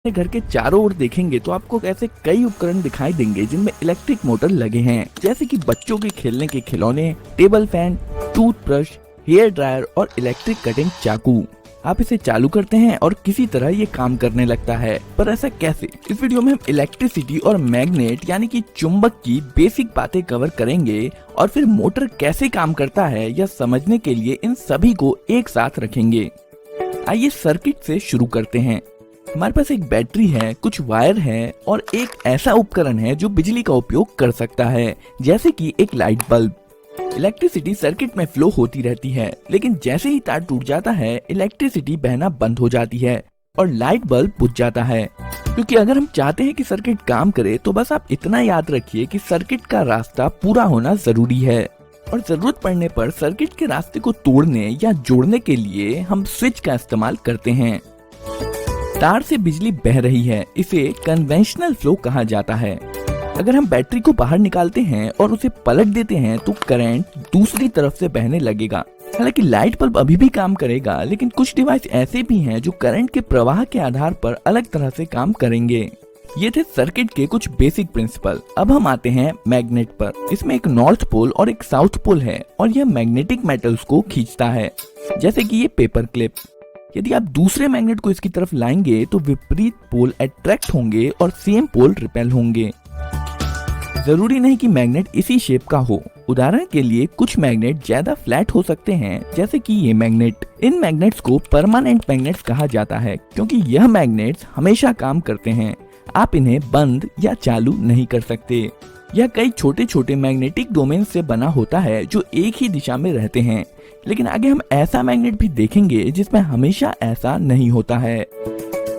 अपने घर के चारों ओर देखेंगे तो आपको ऐसे कई उपकरण दिखाई देंगे जिनमें इलेक्ट्रिक मोटर लगे हैं, जैसे कि बच्चों के खेलने के खिलौने, table fan, toothbrush, hair dryer और इलेक्ट्रिक कटिंग चाकू। आप इसे चालू करते हैं और किसी तरह ये काम करने लगता है, पर ऐसा कैसे? इस वीडियो में हम इलेक्ट्रिसिटी और मैग्नेट यानी कि चुंबक की बेसिक बातें कवर करेंगे और फिर मोटर कैसे काम करता है यह समझने के लिए इन सभी को एक साथ रखेंगे। आइए सर्किट से शुरू करते हैं। हमारे पास एक बैटरी है, कुछ वायर है और एक ऐसा उपकरण है जो बिजली का उपयोग कर सकता है, जैसे कि एक लाइट बल्ब। इलेक्ट्रिसिटी सर्किट में फ्लो होती रहती है, लेकिन जैसे ही तार टूट जाता है इलेक्ट्रिसिटी बहना बंद हो जाती है और लाइट बल्ब बुझ जाता है। क्योंकि अगर हम चाहते हैं कि सर्किट काम करे तो बस आप इतना याद रखिए कि सर्किट का रास्ता पूरा होना जरूरी है और जरूरत पड़ने पर सर्किट के रास्ते को तोड़ने या जोड़ने के लिए हम स्विच का इस्तेमाल करते हैं। तार से बिजली बह रही है, इसे कन्वेंशनल फ्लो कहा जाता है। अगर हम बैटरी को बाहर निकालते हैं और उसे पलट देते हैं तो करंट दूसरी तरफ से बहने लगेगा। हालांकि लाइट बल्ब अभी भी काम करेगा, लेकिन कुछ डिवाइस ऐसे भी हैं जो करंट के प्रवाह के आधार पर अलग तरह से काम करेंगे। ये थे सर्किट के कुछ बेसिक प्रिंसिपल। अब हम आते हैं मैग्नेट पर। इसमें एक नॉर्थ पोल और एक साउथ पोल है और यह मैग्नेटिक मेटल्स को खींचता है, जैसे कि ये पेपर क्लिप। यदि आप दूसरे मैग्नेट को इसकी तरफ लाएंगे तो विपरीत पोल अट्रैक्ट होंगे और सेम पोल रिपेल होंगे। जरूरी नहीं कि मैग्नेट इसी शेप का हो। उदाहरण के लिए कुछ मैग्नेट ज्यादा फ्लैट हो सकते हैं, जैसे कि ये मैग्नेट। इन मैग्नेट्स को परमानेंट मैग्नेट्स कहा जाता है क्योंकि यह मैग्नेट्स हमेशा काम करते हैं। आप इन्हें बंद या चालू नहीं कर सकते। यह कई छोटे छोटे मैग्नेटिक डोमेन से बना होता है जो एक ही दिशा में रहते हैं, लेकिन आगे हम ऐसा मैग्नेट भी देखेंगे जिसमें हमेशा ऐसा नहीं होता है।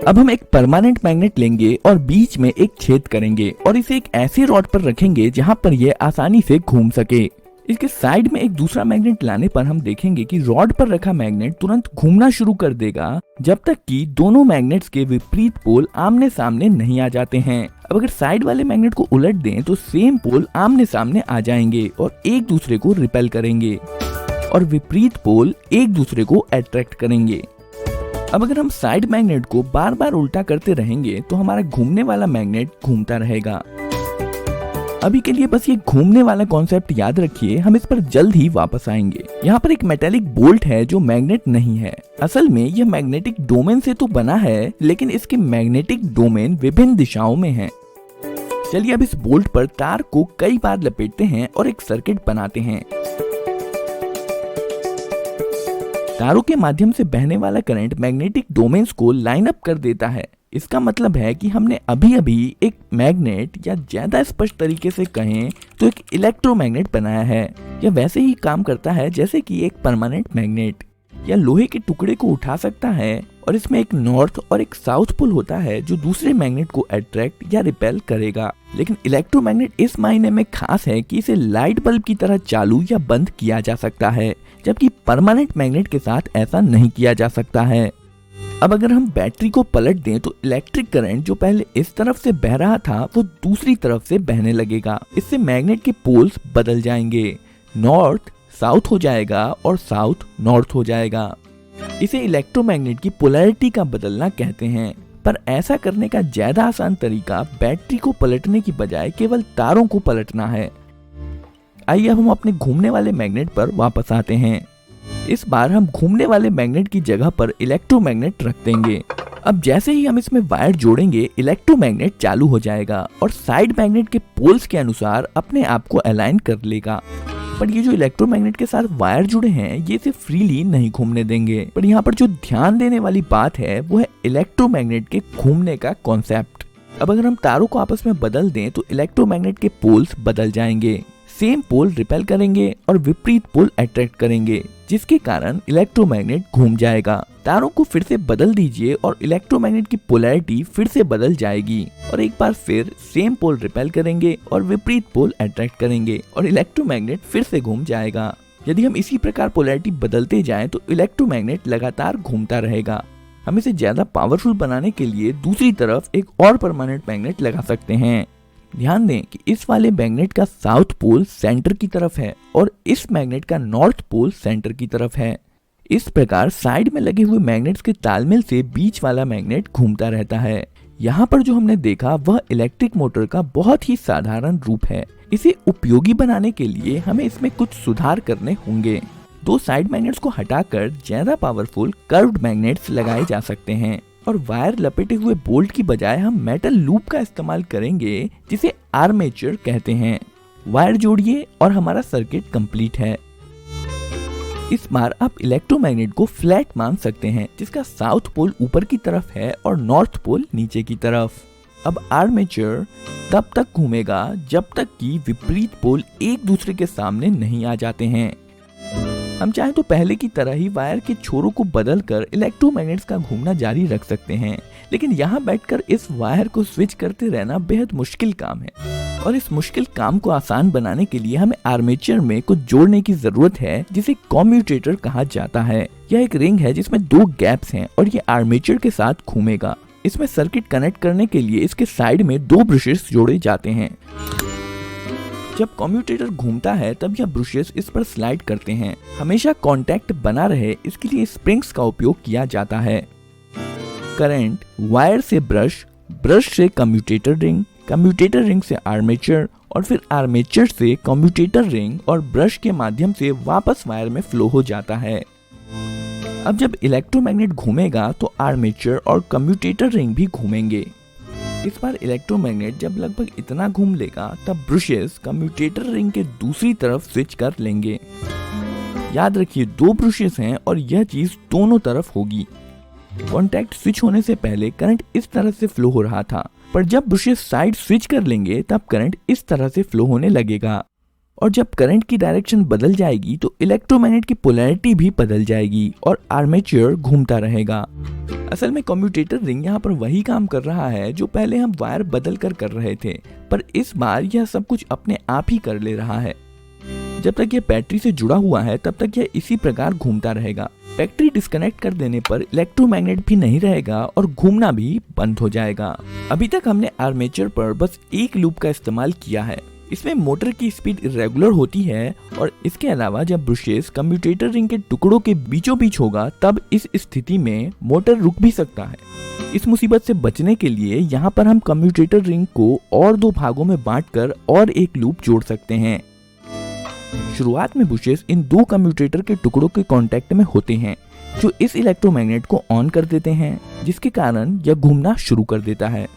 अब हम एक परमानेंट मैग्नेट लेंगे और बीच में एक छेद करेंगे और इसे एक ऐसे रॉड पर रखेंगे जहां पर यह आसानी से घूम सके। इसके साइड में एक दूसरा मैग्नेट लाने पर हम देखेंगे कि रॉड पर रखा मैग्नेट तुरंत घूमना शुरू कर देगा जब तक कि दोनों मैग्नेट्स के विपरीत पोल आमने सामने नहीं आ जाते हैं। अब अगर साइड वाले मैग्नेट को उलट दें तो सेम पोल आमने सामने आ जाएंगे और एक दूसरे को रिपेल करेंगे और विपरीत पोल एक दूसरे को अट्रैक्ट करेंगे। अब अगर हम साइड मैग्नेट को बार बार उल्टा करते रहेंगे तो हमारा घूमने वाला मैग्नेट घूमता रहेगा। अभी के लिए बस ये घूमने वाला कॉन्सेप्ट याद रखिए, हम इस पर जल्द ही वापस आएंगे। यहाँ पर एक मेटेलिक बोल्ट है जो मैग्नेट नहीं है। असल में यह मैग्नेटिक डोमेन से तो बना है, लेकिन इसके मैग्नेटिक डोमेन विभिन्न दिशाओं में है। चलिए अब इस बोल्ट पर तार को कई बार लपेटते हैं और एक सर्किट बनाते हैं। तारों के माध्यम से बहने वाला करंट मैग्नेटिक डोमेन्स को लाइन अप कर देता है। इसका मतलब है कि हमने अभी अभी एक मैग्नेट, या ज्यादा स्पष्ट तरीके से कहें तो एक इलेक्ट्रोमैग्नेट बनाया है। यह वैसे ही काम करता है जैसे कि एक परमानेंट मैग्नेट। यह लोहे के टुकड़े को उठा सकता है और इसमें एक नॉर्थ और एक साउथ पोल होता है जो दूसरे मैग्नेट को अट्रैक्ट या रिपेल करेगा। लेकिन इलेक्ट्रोमैग्नेट इस मायने में खास है कि इसे लाइट बल्ब की तरह चालू या बंद किया जा सकता है, जबकि परमानेंट मैग्नेट के साथ ऐसा नहीं किया जा सकता है। अब अगर हम बैटरी को पलट दें तो इलेक्ट्रिक करंट जो पहले इस तरफ से बह रहा था वो दूसरी तरफ से बहने लगेगा। इससे मैग्नेट के पोल्स बदल जाएंगे, नॉर्थ साउथ हो जाएगा और साउथ नॉर्थ हो जाएगा। इसे इलेक्ट्रोमैग्नेट की पोलैरिटी का बदलना कहते हैं। पर ऐसा करने का ज्यादा आसान तरीका बैटरी को पलटने की बजाय केवल तारों को पलटना है। आइए अब हम अपने घूमने वाले मैग्नेट पर वापस आते हैं। इस बार हम घूमने वाले मैग्नेट की जगह पर इलेक्ट्रोमैग्नेट रख देंगे। अब जैसे ही हम इसमें वायर जोड़ेंगे इलेक्ट्रोमैग्नेट चालू हो जाएगा और साइड मैग्नेट के पोल्स के अनुसार अपने आप को अलाइन कर लेगा। पर ये जो इलेक्ट्रोमैग्नेट के साथ वायर जुड़े हैं ये इसे फ्रीली नहीं घूमने देंगे। पर यहाँ पर जो ध्यान देने वाली बात है वो है इलेक्ट्रोमैग्नेट के घूमने का कॉन्सेप्ट। अब अगर हम तारों को आपस में बदल दें तो इलेक्ट्रोमैग्नेट के पोल्स बदल जाएंगे। सेम पोल रिपेल करेंगे और विपरीत पोल अट्रैक्ट करेंगे, जिसके कारण इलेक्ट्रोमैग्नेट घूम जाएगा। तारों को फिर से बदल दीजिए और इलेक्ट्रोमैग्नेट की पोलैरिटी फिर से बदल जाएगी और एक बार फिर सेम पोल रिपेल करेंगे और विपरीत पोल अट्रैक्ट करेंगे और इलेक्ट्रोमैग्नेट फिर से घूम जाएगा। यदि हम इसी प्रकार पोलैरिटी बदलते जाएं तो इलेक्ट्रोमैग्नेट लगातार घूमता रहेगा। हम इसे ज्यादा पावरफुल बनाने के लिए दूसरी तरफ एक और परमानेंट मैग्नेट लगा सकते हैं। ध्यान दें कि इस वाले मैग्नेट का साउथ पोल सेंटर की तरफ है और इस मैग्नेट का नॉर्थ पोल सेंटर की तरफ है। इस प्रकार साइड में लगे हुए मैग्नेट्स के तालमेल से बीच वाला मैग्नेट घूमता रहता है। यहाँ पर जो हमने देखा वह इलेक्ट्रिक मोटर का बहुत ही साधारण रूप है। इसे उपयोगी बनाने के लिए हमें इसमें कुछ सुधार करने होंगे। दो साइड मैग्नेट्स को हटाकर ज्यादा पावरफुल कर्व्ड मैग्नेट्स लगाए जा सकते हैं और वायर लपेटे हुए बोल्ट की बजाय हम मेटल लूप का इस्तेमाल करेंगे जिसे आर्मेचर कहते हैं। वायर जोड़िए और हमारा सर्किट कंप्लीट है। इस बार आप इलेक्ट्रोमैग्नेट को फ्लैट मान सकते हैं जिसका साउथ पोल ऊपर की तरफ है और नॉर्थ पोल नीचे की तरफ। अब आर्मेचर तब तक घूमेगा जब तक कि विपरीत पोल एक दूसरे के सामने नहीं आ जाते हैं। हम चाहे तो पहले की तरह ही वायर के छोरों को बदलकर इलेक्ट्रोमैग्नेट्स का घूमना जारी रख सकते हैं, लेकिन यहाँ बैठकर इस वायर को स्विच करते रहना बेहद मुश्किल काम है और इस मुश्किल काम को आसान बनाने के लिए हमें आर्मेचर में कुछ जोड़ने की जरूरत है जिसे कम्यूटेटर कहा जाता है। यह एक रिंग है जिसमें दो गैप्स हैं और ये आर्मेचर के साथ घूमेगा। इसमें सर्किट कनेक्ट करने के लिए इसके साइड में दो ब्रशेस जोड़े जाते हैं। जब कम्यूटेटर घूमता है तब यह ब्रशेस इस पर स्लाइड करते हैं। हमेशा कांटेक्ट बना रहे इसके लिए स्प्रिंग्स का उपयोग किया जाता है। करंट वायर से ब्रश, ब्रश से कम्यूटेटर रिंग से आर्मेचर और फिर आर्मेचर से कम्यूटेटर रिंग और ब्रश के माध्यम से वापस वायर में फ्लो हो जाता है। अब जब इलेक्ट्रोमैग्नेट घूमेगा तो आर्मेचर और कम्यूटेटर रिंग भी घूमेंगे। इस बार इलेक्ट्रोमैग्नेट जब लगभग इतना घूम लेगा तब ब्रशेस कम्यूटेटर रिंग के दूसरी तरफ स्विच कर लेंगे। याद रखिए दो ब्रशेस हैं और यह चीज दोनों तरफ होगी। कॉन्टैक्ट स्विच होने से पहले करंट इस तरह से फ्लो हो रहा था, पर जब ब्रशेस साइड स्विच कर लेंगे तब करंट इस तरह से फ्लो होने लगेगा और जब करंट की डायरेक्शन बदल जाएगी तो इलेक्ट्रोमैग्नेट की पोलैरिटी भी बदल जाएगी और आर्मेचर घूमता रहेगा। असल में कम्यूटेटर रिंग यहाँ पर वही काम कर रहा है जो पहले हम वायर बदल कर रहे थे, पर इस बार यह सब कुछ अपने आप ही कर ले रहा है। जब तक यह बैटरी से जुड़ा हुआ है तब तक यह इसी प्रकार घूमता रहेगा। बैटरी डिस्कनेक्ट कर देने पर इलेक्ट्रोमैग्नेट भी नहीं रहेगा और घूमना भी बंद हो जाएगा। अभी तक हमने आर्मेचर पर बस एक लूप का इस्तेमाल किया है। इसमें मोटर की स्पीड इरेगुलर होती है और इसके अलावा जब ब्रशेस कम्यूटेटर रिंग के टुकड़ों के बीचों बीच होगा तब इस स्थिति में मोटर रुक भी सकता है। इस मुसीबत से बचने के लिए यहाँ पर हम कम्यूटेटर रिंग को और दो भागों में बांटकर और एक लूप जोड़ सकते हैं। शुरुआत में ब्रशेस इन दो कम्यूटेटर के टुकड़ों के कांटेक्ट में होते हैं जो इस इलेक्ट्रोमैग्नेट को ऑन कर देते हैं, जिसके कारण यह घूमना शुरू कर देता है।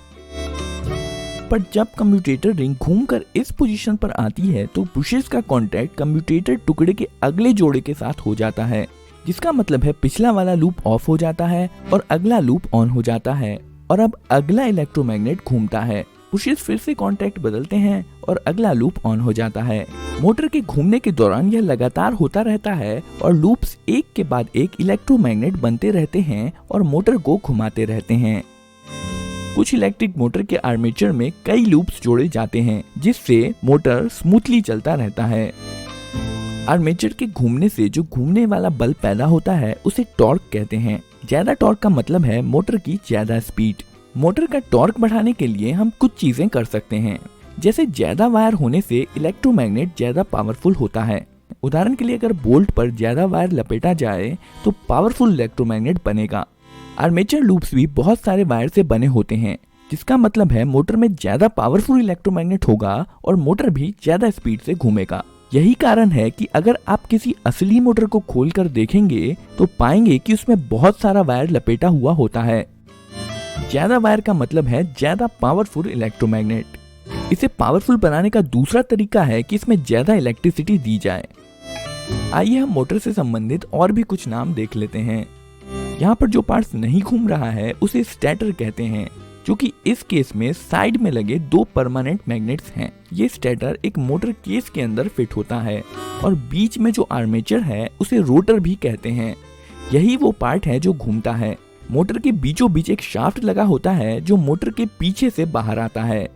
पर जब कम्यूटेटर रिंग घूमकर इस पोजीशन पर आती है तो ब्रशेस का कांटेक्ट कम्यूटेटर टुकड़े के अगले जोड़े के साथ हो जाता है, जिसका मतलब है पिछला वाला लूप ऑफ हो जाता है और अगला लूप ऑन हो जाता है और अब अगला इलेक्ट्रोमैग्नेट घूमता है। ब्रशेस फिर से कांटेक्ट बदलते हैं और अगला लूप ऑन हो जाता है। मोटर के घूमने के दौरान यह लगातार होता रहता है और लूप्स एक के बाद एक इलेक्ट्रोमैग्नेट बनते रहते हैं और मोटर को घुमाते रहते हैं। कुछ इलेक्ट्रिक मोटर के आर्मेचर में कई लूप्स जोड़े जाते हैं जिससे मोटर स्मूथली चलता रहता है। आर्मेचर के घूमने से जो घूमने वाला बल पैदा होता है उसे टॉर्क कहते हैं। ज्यादा टॉर्क का मतलब है मोटर की ज्यादा स्पीड। मोटर का टॉर्क बढ़ाने के लिए हम कुछ चीजें कर सकते हैं, जैसे ज्यादा वायर होने से इलेक्ट्रोमैग्नेट ज्यादा पावरफुल होता है। उदाहरण के लिए अगर बोल्ट पर ज्यादा वायर लपेटा जाए तो पावरफुल इलेक्ट्रोमैग्नेट बनेगा। आर्मेचर लूप्स भी बहुत सारे वायर से बने होते हैं, जिसका मतलब है मोटर में ज्यादा पावरफुल इलेक्ट्रोमैग्नेट होगा और मोटर भी ज्यादा स्पीड से घूमेगा। यही कारण है कि अगर आप किसी असली मोटर को खोलकर देखेंगे तो पाएंगे कि उसमें बहुत सारा वायर लपेटा हुआ होता है। ज्यादा वायर का मतलब है ज्यादा पावरफुल इलेक्ट्रोमैग्नेट। इसे पावरफुल बनाने का दूसरा तरीका है कि इसमें ज्यादा इलेक्ट्रिसिटी दी जाए। आइए हम मोटर से संबंधित और भी कुछ नाम देख लेते हैं। यहाँ पर जो पार्ट्स नहीं घूम रहा है उसे स्टेटर कहते हैं, जो कि इस केस में साइड में लगे दो परमानेंट मैग्नेट्स हैं। ये स्टेटर एक मोटर केस के अंदर फिट होता है और बीच में जो आर्मेचर है उसे रोटर भी कहते हैं। यही वो पार्ट है जो घूमता है। मोटर के बीचों बीच एक शाफ्ट लगा होता है जो मोटर के पीछे से बाहर आता है।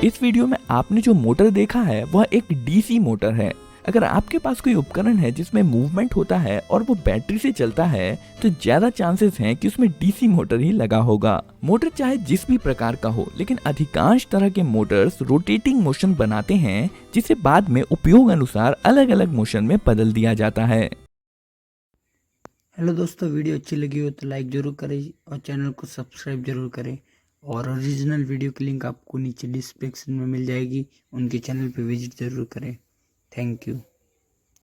इस वीडियो में आपने जो मोटर देखा है वह एक डीसी मोटर है। अगर आपके पास कोई उपकरण है जिसमें मूवमेंट होता है और वो बैटरी से चलता है तो ज्यादा चांसेस हैं कि उसमें डीसी मोटर ही लगा होगा। मोटर चाहे जिस भी प्रकार का हो, लेकिन अधिकांश तरह के मोटर्स रोटेटिंग मोशन बनाते हैं जिसे बाद में उपयोग अनुसार अलग अलग मोशन में बदल दिया जाता है। हेलो दोस्तों, वीडियो अच्छी लगी हो तो लाइक जरूर करें और चैनल को सब्सक्राइब जरूर करें और ओरिजिनल वीडियो की लिंक आपको नीचे डिस्क्रिप्शन में मिल जाएगी। उनके चैनल पे विजिट ज़रूर करें। Thank you.